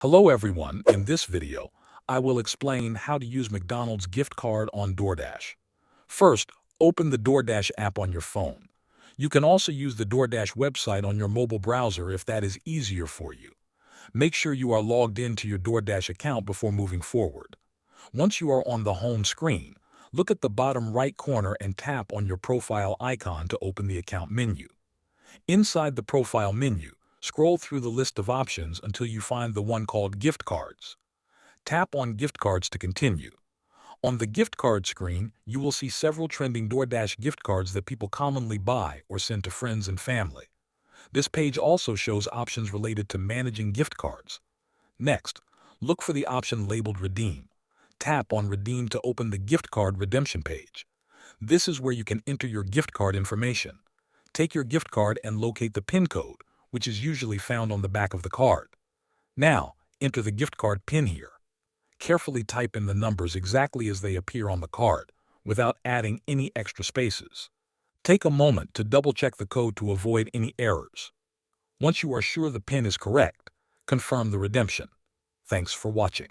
Hello everyone, in this video, I will explain how to use McDonald's gift card on Doordash. First, open the Doordash app on your phone. You can also use the Doordash website on your mobile browser if that is easier for you. Make sure you are logged into your Doordash account before moving forward. Once you are on the home screen, look at the bottom right corner and tap on your profile icon to open the account menu. Inside the profile menu, scroll through the list of options until you find the one called Gift Cards. Tap on Gift Cards to continue. On the gift card screen, you will see several trending DoorDash gift cards that people commonly buy or send to friends and family. This page also shows options related to managing gift cards. Next, look for the option labeled Redeem. Tap on Redeem to open the gift card redemption page. This is where you can enter your gift card information. Take your gift card and locate the PIN code, which is usually found on the back of the card. Now, enter the gift card PIN here. Carefully type in the numbers exactly as they appear on the card, without adding any extra spaces. Take a moment to double-check the code to avoid any errors. Once you are sure the PIN is correct, confirm the redemption. Thanks for watching.